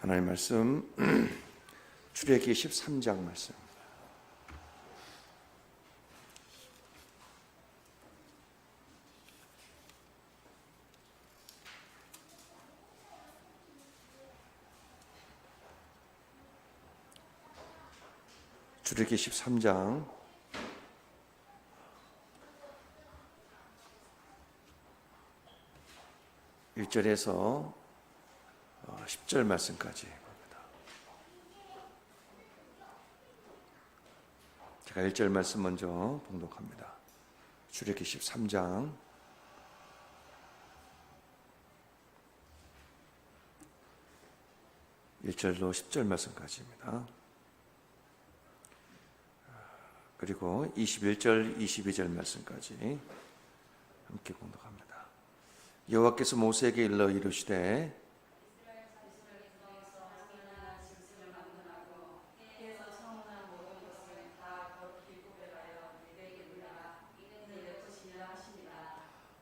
하나님 말씀 출애굽기 13장 말씀. 출애굽기 13장 1절에서 10절 말씀까지 봅니다. 제가 1절 말씀 먼저 봉독합니다. 출애굽기 13장 1절로 10절 말씀까지입니다. 그리고 21절, 22절 말씀까지 함께 봉독합니다. 여호와께서 모세에게 일러 이르시되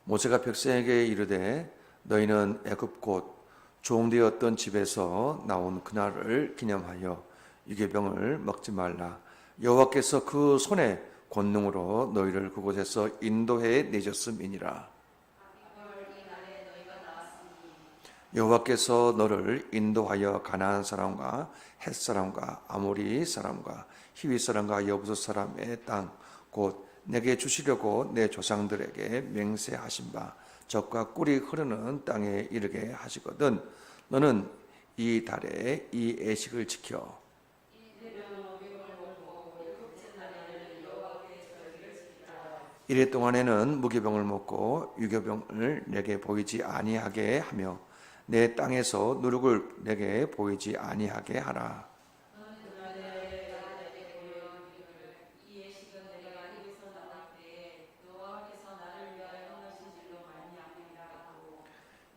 모세가 백성에게 이르되 너희는 애굽 곧 종되었던 집에서 나온 그날을 기념하여 유괴병을 먹지 말라. 여호와께서 그 손의 권능으로 너희를 그곳에서 인도해 내셨음이니라. 여호와께서 너를 인도하여 가나안 사람과 헷 사람과 아모리 사람과 히위 사람과 여부스 사람의 땅 곧 내게 주시려고 내 조상들에게 맹세하신 바 젖과 꿀이 흐르는 땅에 이르게 하시거든 너는 이 달에 이 애식을 지켜 이래 동안에는 무교병을 먹고 유교병을 내게 보이지 아니하게 하며 내 땅에서 누룩을 내게 보이지 아니하게 하라.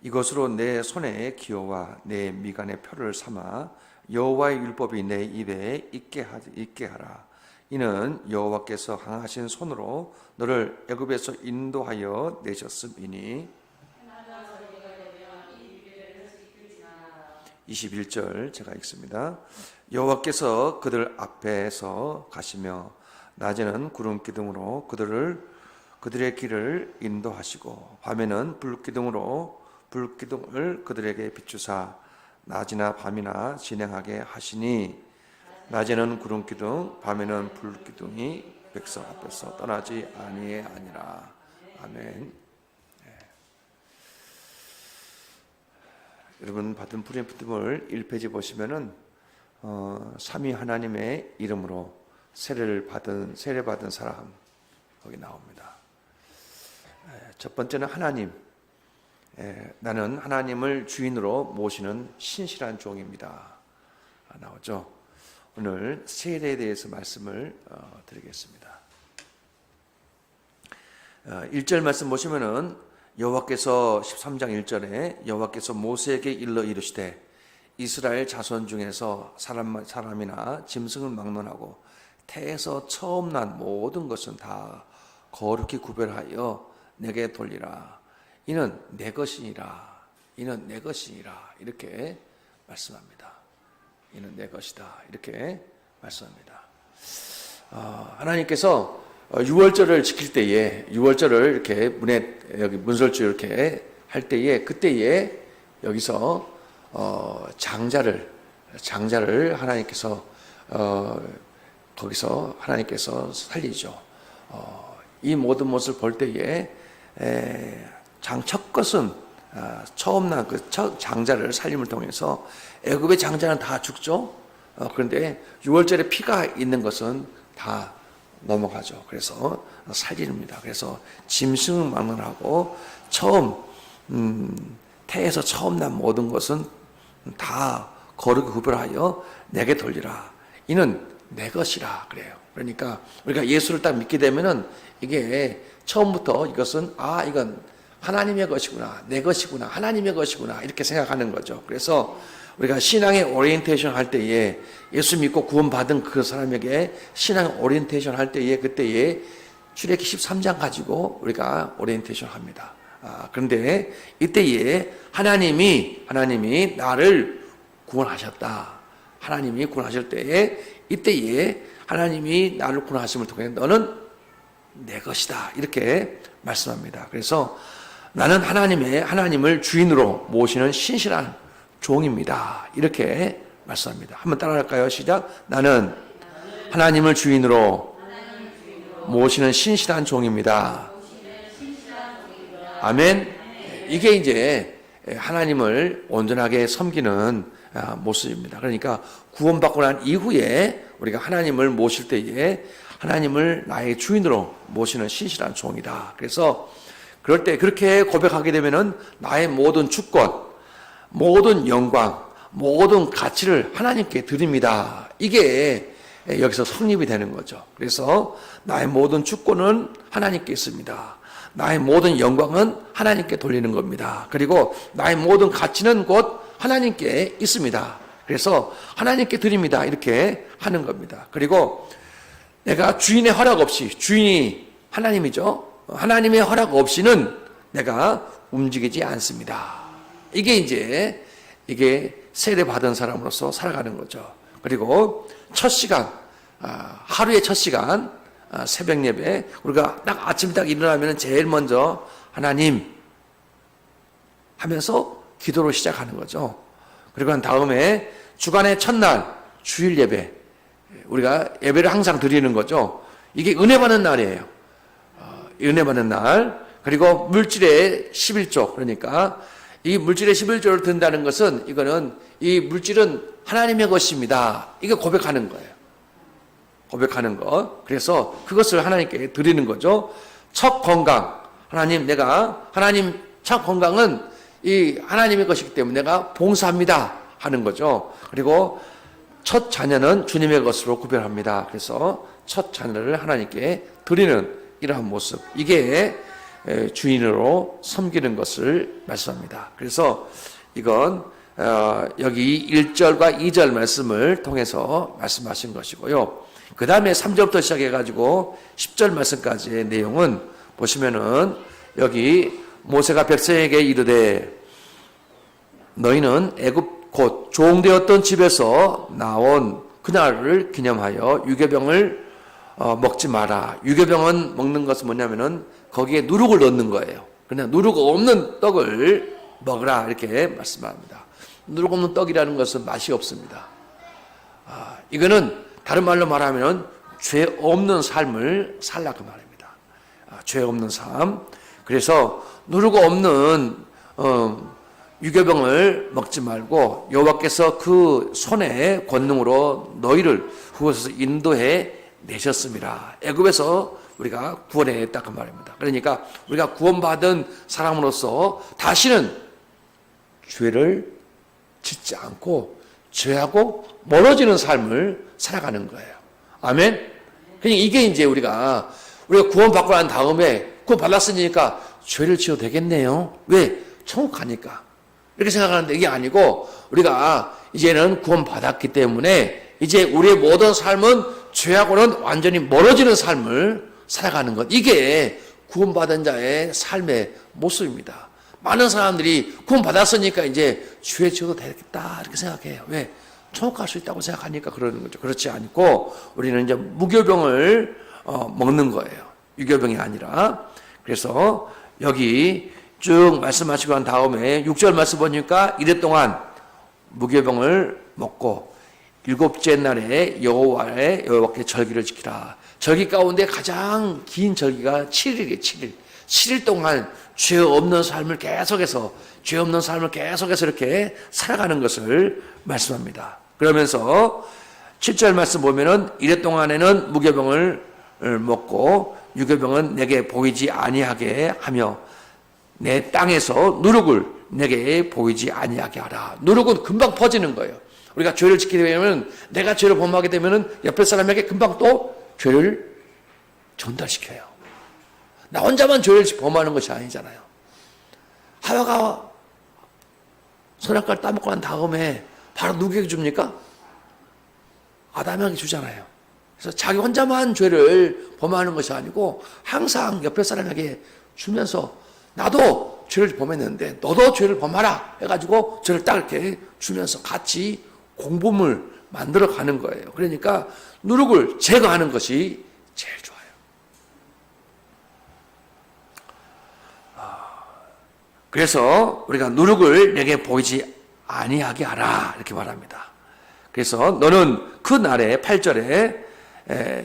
이것으로 내 손에 기호와 내 미간의 표를 삼아 여호와의 율법이 내 입에 있게 하라. 이는 여호와께서 강하신 손으로 너를 애굽에서 인도하여 내셨음이니. 21절 제가 읽습니다. 여호와께서 그들 앞에서 가시며 낮에는 구름 기둥으로 그들의 길을 인도하시고 밤에는 불기둥을 그들에게 비추사 낮이나 밤이나 진행하게 하시니 낮에는 구름 기둥 밤에는 불 기둥이 백성 앞에서 떠나지 아니하니라. 아멘. 여러분 받은 프리엠프트물 1페이지 보시면은 삼위 하나님의 이름으로 세례받은 사람 거기 나옵니다. 첫 번째는 하나님. 나는 하나님을 주인으로 모시는 신실한 종입니다. 나오죠. 오늘 세례에 대해서 말씀을 드리겠습니다. 1절 말씀 보시면은 여호와께서 13장 1절에 여호와께서 모세에게 일러 이르시되 이스라엘 자손 중에서 사람이나 짐승을 막론하고 태에서 처음 난 모든 것은 다 거룩히 구별하여 내게 돌리라. 이는 내 것이니라. 이는 내 것이니라. 이렇게 말씀합니다. 이는 내 것이다. 이렇게 말씀합니다. 하나님께서 유월절을 지킬 때에 유월절을 이렇게 문에 여기 문설주 이렇게 할 때에 그때에 여기서 장자를 하나님께서 거기서 하나님께서 살리죠. 이 모든 것을 볼 때에 첫 것은 처음 난 그 장자를 살림을 통해서 애굽의 장자는 다 죽죠. 그런데 유월절에 피가 있는 것은 다 넘어가죠. 그래서 살리입니다. 그래서 짐승을 막론하고 처음 태에서 처음 난 모든 것은 다 거룩히 구별하여 내게 돌리라. 이는 내 것이라 그래요. 그러니까 우리가 예수를 딱 믿게 되면은 이게 처음부터 이것은 이건 하나님의 것이구나, 내 것이구나, 하나님의 것이구나 이렇게 생각하는 거죠. 그래서 우리가 신앙의 오리엔테이션 할 때에 예수 믿고 구원받은 그 사람에게 신앙 오리엔테이션 할 때에 그때에 출애굽기 13장 가지고 우리가 오리엔테이션 합니다. 그런데 이때에 하나님이 나를 구원하셨다. 하나님이 구원하실 때에 이때에 하나님이 나를 구원하심을 통해 너는 내 것이다. 이렇게 말씀합니다. 그래서 나는 하나님을 주인으로 모시는 신실한 종입니다. 이렇게 말씀합니다. 한번 따라할까요? 시작. 나는 하나님을 주인으로 모시는 신실한 종입니다. 아멘. 이게 이제 하나님을 온전하게 섬기는 모습입니다. 그러니까 구원받고 난 이후에 우리가 하나님을 모실 때에 하나님을 나의 주인으로 모시는 신실한 종이다. 그래서 그럴 때 그렇게 고백하게 되면은 나의 모든 주권, 모든 영광, 모든 가치를 하나님께 드립니다. 이게 여기서 성립이 되는 거죠. 그래서 나의 모든 주권은 하나님께 있습니다. 나의 모든 영광은 하나님께 돌리는 겁니다. 그리고 나의 모든 가치는 곧 하나님께 있습니다. 그래서 하나님께 드립니다. 이렇게 하는 겁니다. 그리고 내가 주인의 허락 없이, 주인이 하나님이죠. 하나님의 허락 없이는 내가 움직이지 않습니다. 이게 세례받은 사람으로서 살아가는 거죠. 그리고 첫 시간, 하루의 첫 시간, 새벽 예배, 우리가 딱 아침 딱 일어나면 제일 먼저 하나님 하면서 기도로 시작하는 거죠. 그리고 난 다음에 주간의 첫날, 주일 예배, 우리가 예배를 항상 드리는 거죠. 이게 은혜 받는 날이에요. 은혜 받는 날. 그리고 물질의 11조, 그러니까 이 물질의 11조를 든다는 것은 이거는 이 물질은 하나님의 것입니다. 이거 고백하는 거예요. 고백하는 것. 그래서 그것을 하나님께 드리는 거죠. 첫 건강. 하나님 첫 건강은 이 하나님의 것이기 때문에 내가 봉사합니다. 하는 거죠. 그리고 첫 자녀는 주님의 것으로 구별합니다. 그래서 첫 자녀를 하나님께 드리는 이러한 모습. 이게 주인으로 섬기는 것을 말씀합니다. 그래서 이건 여기 1절과 2절 말씀을 통해서 말씀하신 것이고요. 그 다음에 3절부터 시작해가지고 10절 말씀까지의 내용은 보시면은 여기 모세가 백성에게 이르되 너희는 애굽 곧 종되었던 집에서 나온 그날을 기념하여 유괴병을 먹지 마라. 유괴병은 먹는 것은 뭐냐면은 거기에 누룩을 넣는 거예요. 그냥 누룩 없는 떡을 먹으라 이렇게 말씀합니다. 누룩 없는 떡이라는 것은 맛이 없습니다. 이거는 다른 말로 말하면 죄 없는 삶을 살라 그 말입니다. 죄 없는 삶. 그래서 누룩 없는 유괴병을 먹지 말고 여호와께서 그 손의 권능으로 너희를 그곳에서 인도해 내셨습니다. 애굽에서 우리가 구원했다 그 말입니다. 그러니까 우리가 구원받은 사람으로서 다시는 죄를 짓지 않고 죄하고 멀어지는 삶을 살아가는 거예요. 아멘. 그러니까 이게 이제 우리가 구원받고 난 다음에 구원받았으니까 죄를 지어도 되겠네요. 왜? 천국 가니까. 이렇게 생각하는데 이게 아니고 우리가 이제는 구원받았기 때문에 이제 우리의 모든 삶은 죄하고는 완전히 멀어지는 삶을 살아가는 것. 이게 구원받은 자의 삶의 모습입니다. 많은 사람들이 구원받았으니까 이제 죄 지어도 되겠다 이렇게 생각해요. 왜? 천국 갈 수 있다고 생각하니까 그러는 거죠. 그렇지 않고 우리는 이제 무교병을 먹는 거예요. 유교병이 아니라. 그래서 여기 쭉 말씀하시고 난 다음에 6절 말씀 보니까 이래 동안 무교병을 먹고 일곱째 날에 여호와께 절기를 지키라. 절기 가운데 가장 긴 절기가 7일이에요. 7일. 7일 동안 죄 없는 삶을 계속해서 이렇게 살아가는 것을 말씀합니다. 그러면서 7절 말씀 보면은 이래 동안에는 무교병을 먹고 유교병은 내게 보이지 아니하게 하며 내 땅에서 누룩을 내게 보이지 아니하게 하라. 누룩은 금방 퍼지는 거예요. 우리가 죄를 지키게 되면 내가 죄를 범하게 되면은 옆에 사람에게 금방 또 죄를 전달시켜요. 나 혼자만 죄를 범하는 것이 아니잖아요. 하와가 선악과를 따먹고 난 다음에 바로 누구에게 줍니까? 아담에게 주잖아요. 그래서 자기 혼자만 죄를 범하는 것이 아니고 항상 옆에 사람에게 주면서 나도 죄를 범했는데 너도 죄를 범하라 해가지고 저를 딱 이렇게 주면서 같이 공범을 만들어 가는 거예요. 그러니까 누룩을 제거하는 것이 제일 좋아요. 그래서 우리가 누룩을 내게 보이지 아니하게 하라 이렇게 말합니다. 그래서 너는 그 날에 8절에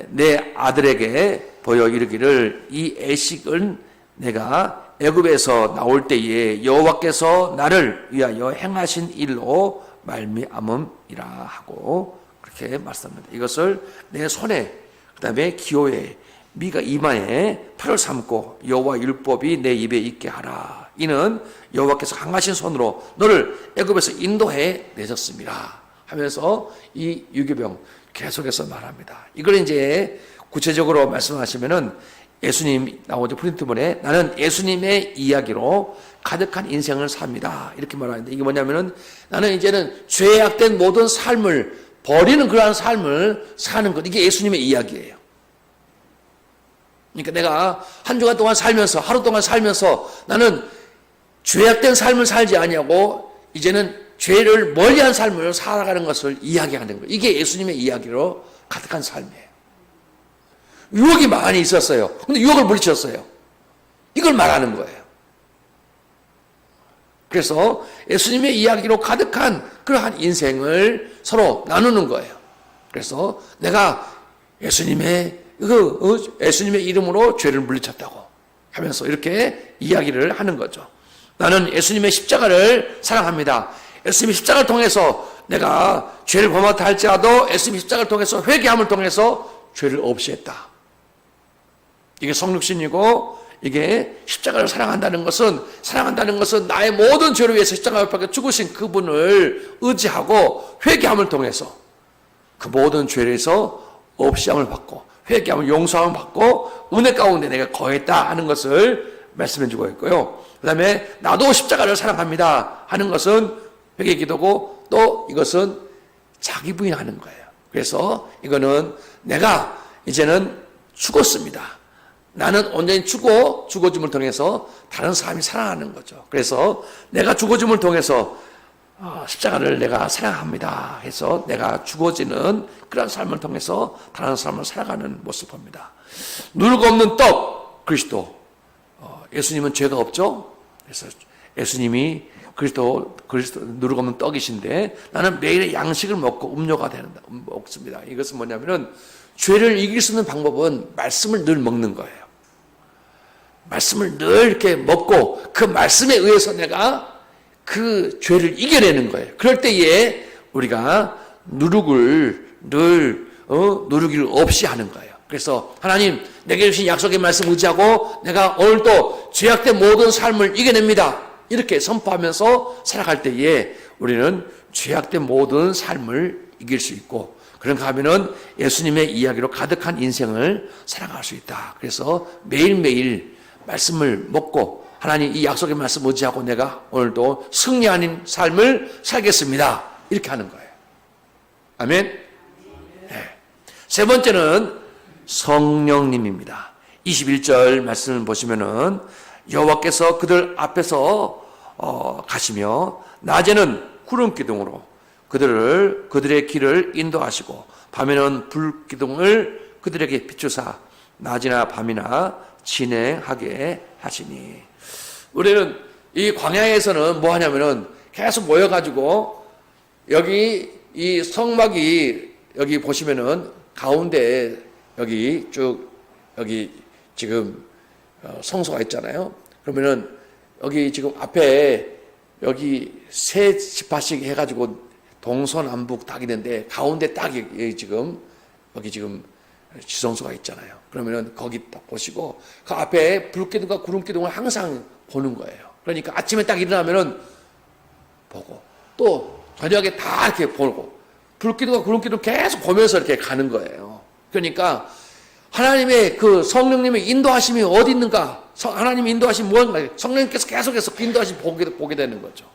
내 아들에게 보여 이르기를 이 애식은 내가 애굽에서 나올 때에 여호와께서 나를 위하여 행하신 일로 말미암음이라 하고 그렇게 말씀합니다. 이것을 내 손에 그다음에 기호에 미가 이마에 팔을 삼고 여호와 율법이 내 입에 있게 하라. 이는 여호와께서 강하신 손으로 너를 애굽에서 인도해 내셨습니다. 하면서 이 유교병 계속해서 말합니다. 이걸 이제 구체적으로 말씀하시면은 예수님 나오죠. 프린트본에 나는 예수님의 이야기로 가득한 인생을 삽니다. 이렇게 말하는데 이게 뭐냐면은 나는 이제는 죄악된 모든 삶을 버리는 그러한 삶을 사는 것. 이게 예수님의 이야기예요. 그러니까 내가 한 주간 동안 살면서 하루 동안 살면서 나는 죄악된 삶을 살지 아니하고 이제는 죄를 멀리한 삶을 살아가는 것을 이야기하는 거예요. 이게 예수님의 이야기로 가득한 삶이에요. 유혹이 많이 있었어요. 근데 유혹을 물리쳤어요. 이걸 말하는 거예요. 그래서 예수님의 이야기로 가득한 그러한 인생을 서로 나누는 거예요. 그래서 내가 예수님의 이름으로 죄를 물리쳤다고 하면서 이렇게 이야기를 하는 거죠. 나는 예수님의 십자가를 사랑합니다. 예수님의 십자가를 통해서 내가 죄를 범하다 할지라도 예수님의 십자가를 통해서 회개함을 통해서 죄를 없애했다. 이게 성육신이고 이게 십자가를 사랑한다는 것은 나의 모든 죄를 위해서 십자가 옆에 죽으신 그분을 의지하고 회개함을 통해서 그 모든 죄에서 없애함을 받고 회개함을 용서함을 받고 은혜 가운데 내가 거했다 하는 것을 말씀해 주고 있고요. 그 다음에 나도 십자가를 사랑합니다 하는 것은 회개 기도고 또 이것은 자기 부인하는 거예요. 그래서 이거는 내가 이제는 죽었습니다. 나는 온전히 죽어짐을 통해서 다른 사람이 살아나는 거죠. 그래서 내가 죽어짐을 통해서 십자가를 내가 사랑합니다 해서 내가 죽어지는 그런 삶을 통해서 다른 사람을 살아가는 모습을 봅니다. 누룩 없는 떡 그리스도. 예수님은 죄가 없죠. 그래서 예수님이 그리스도 누룩 없는 떡이신데 나는 매일의 양식을 먹고 음료가 먹습니다. 이것은 뭐냐면은 죄를 이길 수 있는 방법은 말씀을 늘 먹는 거예요. 말씀을 늘 이렇게 먹고 그 말씀에 의해서 내가 그 죄를 이겨내는 거예요. 그럴 때에 우리가 누룩을 없이 하는 거예요. 그래서 하나님 내게 주신 약속의 말씀 의지하고 내가 오늘도 죄악된 모든 삶을 이겨냅니다. 이렇게 선포하면서 살아갈 때에 우리는 죄악된 모든 삶을 이길 수 있고 그런가 하면은 예수님의 이야기로 가득한 인생을 살아갈 수 있다. 그래서 매일매일 말씀을 먹고 하나님 이 약속의 말씀 의지하고 내가 오늘도 승리하는 삶을 살겠습니다. 이렇게 하는 거예요. 아멘. 네. 세 번째는 성령님입니다. 21절 말씀을 보시면은 여호와께서 그들 앞에서 가시며 낮에는 구름 기둥으로 그들의 길을 인도하시고 밤에는 불 기둥을 그들에게 비추사 낮이나 밤이나 진행하게 하시니. 우리는 이 광야에서는 뭐 하냐면은 계속 모여가지고 여기 이 성막이 여기 보시면은 가운데 여기 쭉 여기 지금 성소가 있잖아요. 그러면은 여기 지금 앞에 여기 세 지파씩 해가지고 동서남북 딱 있는데 가운데 딱 지금 여기 지금 지성소가 있잖아요. 그러면은 거기 딱 보시고 그 앞에 불기둥과 구름기둥을 항상 보는 거예요. 그러니까 아침에 딱 일어나면은 보고 또 저녁에 다 이렇게 보고 불기둥과 구름기둥 계속 보면서 이렇게 가는 거예요. 그러니까 하나님의 그 성령님의 인도하심이 어디 있는가? 하나님의 인도하심이 무엇인가? 성령님께서 계속해서 그 인도하심을 보게 되는 거죠.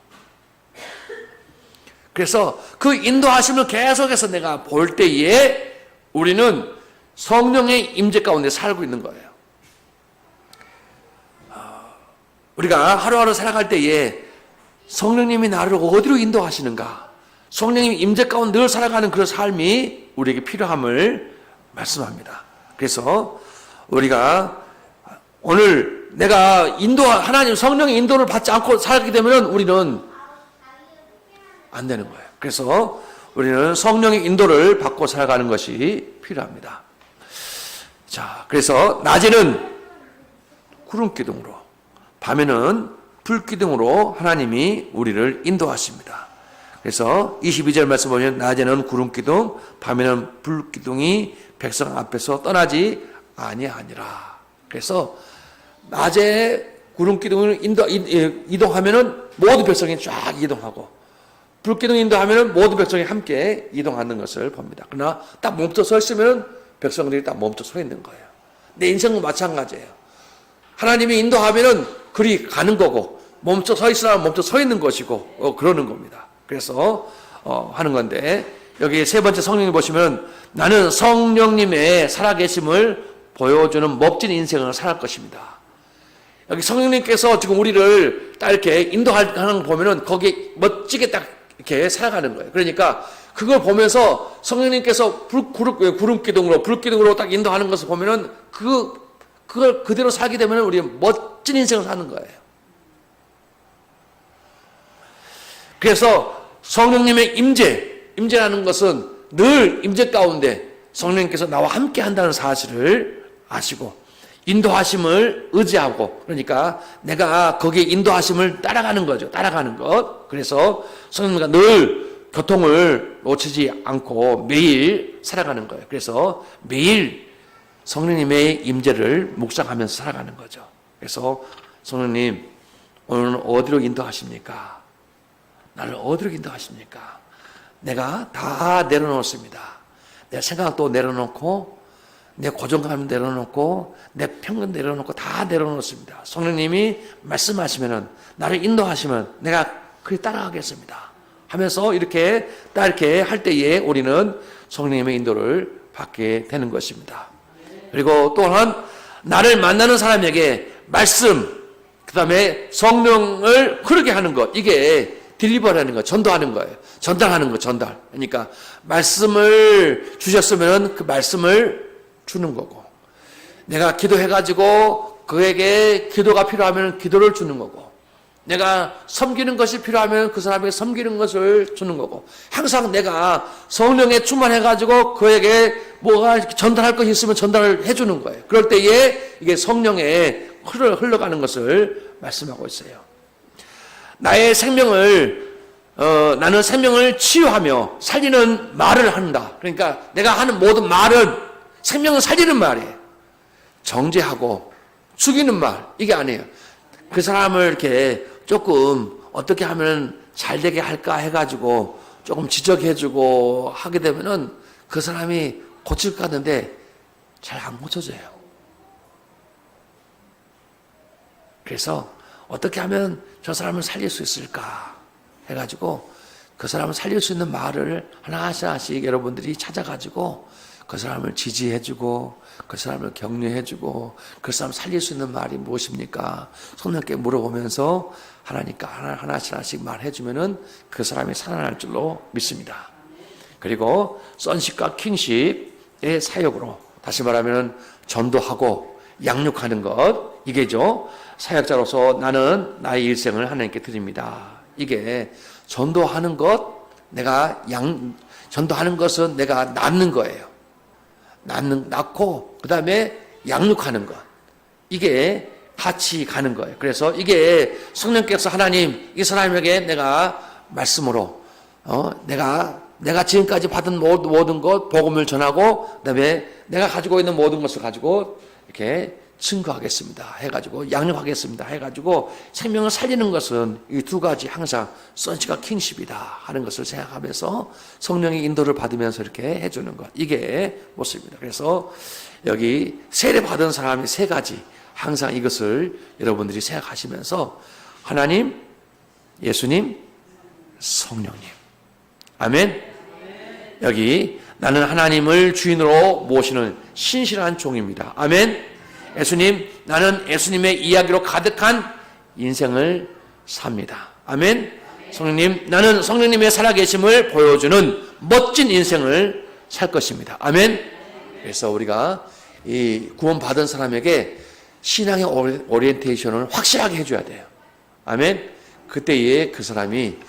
그래서 그 인도하심을 계속해서 내가 볼 때에 우리는 성령의 임재 가운데 살고 있는 거예요. 우리가 하루하루 살아갈 때에 성령님이 나를 어디로 인도하시는가, 성령님 임재 가운데 늘 살아가는 그런 삶이 우리에게 필요함을 말씀합니다. 그래서 우리가 오늘 내가 하나님 성령의 인도를 받지 않고 살게 되면 우리는 안 되는 거예요. 그래서 우리는 성령의 인도를 받고 살아가는 것이 필요합니다. 자, 그래서 낮에는 구름 기둥으로, 밤에는 불 기둥으로 하나님이 우리를 인도하십니다. 그래서 22절 말씀 보면 낮에는 구름 기둥, 밤에는 불 기둥이 백성 앞에서 떠나지 아니하니라. 그래서 낮에 구름 기둥을 이동하면은 모든 백성이 쫙 이동하고, 불 기둥 인도하면은 모든 백성이 함께 이동하는 것을 봅니다. 그러나 딱 멈춰 서 있으면 백성들이 딱 멈춰 서 있는 거예요. 내 인생도 마찬가지예요. 하나님이 인도하면은 그리 가는 거고, 멈춰 서 있으라면 멈춰 서 있는 것이고, 그러는 겁니다. 그래서 하는 건데, 여기 세 번째 성령님 보시면 나는 성령님의 살아계심을 보여주는 멋진 인생을 살할 것입니다. 여기 성령님께서 지금 우리를 딱 이렇게 인도하는 거 보면은 거기 멋지게 딱 이렇게 살아가는 거예요. 그러니까 그걸 보면서 성령님께서 구름 기둥으로, 불 기둥으로 딱 인도하는 것을 보면은 그걸 그대로 살게 되면 우리 멋진 인생을 사는 거예요. 그래서 성령님의 임재라는 것은 늘 임재 가운데 성령님께서 나와 함께 한다는 사실을 아시고, 인도하심을 의지하고, 그러니까 내가 거기에 인도하심을 따라가는 거죠. 따라가는 것. 그래서 성령님과 늘 교통을 놓치지 않고 매일 살아가는 거예요. 그래서 매일 성령님의 임재를 묵상하면서 살아가는 거죠. 그래서 성령님, 오늘은 어디로 인도하십니까? 나를 어디로 인도하십니까? 내가 다 내려놓습니다. 내 생각도 내려놓고, 내 고정감을 내려놓고, 내 편견 내려놓고 다 내려놓습니다. 성령님이 말씀하시면은, 나를 인도하시면 내가 그리 따라가겠습니다 하면서 이렇게 딱 이렇게 할 때에 우리는 성령님의 인도를 받게 되는 것입니다. 그리고 또한 나를 만나는 사람에게 말씀, 그 다음에 성령을 흐르게 하는 것, 이게 딜리버라는 거, 전도하는 거예요. 전달하는 거, 전달. 그러니까 말씀을 주셨으면 그 말씀을 주는 거고, 내가 기도해가지고 그에게 기도가 필요하면 기도를 주는 거고, 내가 섬기는 것이 필요하면 그 사람에게 섬기는 것을 주는 거고, 항상 내가 성령에 충만해가지고 그에게 뭐가 전달할 것이 있으면 전달을 해주는 거예요. 그럴 때에 이게 성령에 흘러가는 것을 말씀하고 있어요. 나의 생명을 나는 생명을 치유하며 살리는 말을 한다. 그러니까 내가 하는 모든 말은 생명을 살리는 말이에요. 정죄하고 죽이는 말, 이게 아니에요. 그 사람을 이렇게 조금 어떻게 하면 잘 되게 할까 해가지고 조금 지적해주고 하게 되면은 그 사람이 고칠 것 같은데 잘 안 고쳐져요. 그래서 어떻게 하면 저 사람을 살릴 수 있을까 해가지고 그 사람을 살릴 수 있는 말을 하나씩 여러분들이 찾아가지고 그 사람을 지지해주고 그 사람을 격려해주고 그 사람을 살릴 수 있는 말이 무엇입니까? 성령께 물어보면서 하나님께 하나씩 말해주면은 그 사람이 살아날 줄로 믿습니다. 그리고 sonship과 kingship의 사역으로, 다시 말하면 전도하고 양육하는 것, 이게죠. 사역자로서 나는 나의 일생을 하나님께 드립니다. 이게 전도하는 것, 전도하는 것은 내가 낳는 거예요. 낳고 그 다음에 양육하는 것, 이게 같이 가는 거예요. 그래서 이게 성령께서 하나님, 이 사람에게 내가 말씀으로 내가 지금까지 받은 모든 것 복음을 전하고, 그 다음에 내가 가지고 있는 모든 것을 가지고 이렇게 증거하겠습니다 해가지고, 양육하겠습니다 해가지고, 생명을 살리는 것은 이 두 가지 항상 sonship과 kingship이다 하는 것을 생각하면서 성령의 인도를 받으면서 이렇게 해주는 것, 이게 모습입니다. 그래서 여기 세례 받은 사람이 세 가지, 항상 이것을 여러분들이 생각하시면서 하나님, 예수님, 성령님. 아멘. 여기 나는 하나님을 주인으로 모시는 신실한 종입니다. 아멘. 예수님, 나는 예수님의 이야기로 가득한 인생을 삽니다. 아멘. 성령님, 나는 성령님의 살아계심을 보여주는 멋진 인생을 살 것입니다. 아멘. 그래서 우리가 이 구원받은 사람에게 신앙의 오리엔테이션을 확실하게 해줘야 돼요. 아멘. 그때에 그 사람이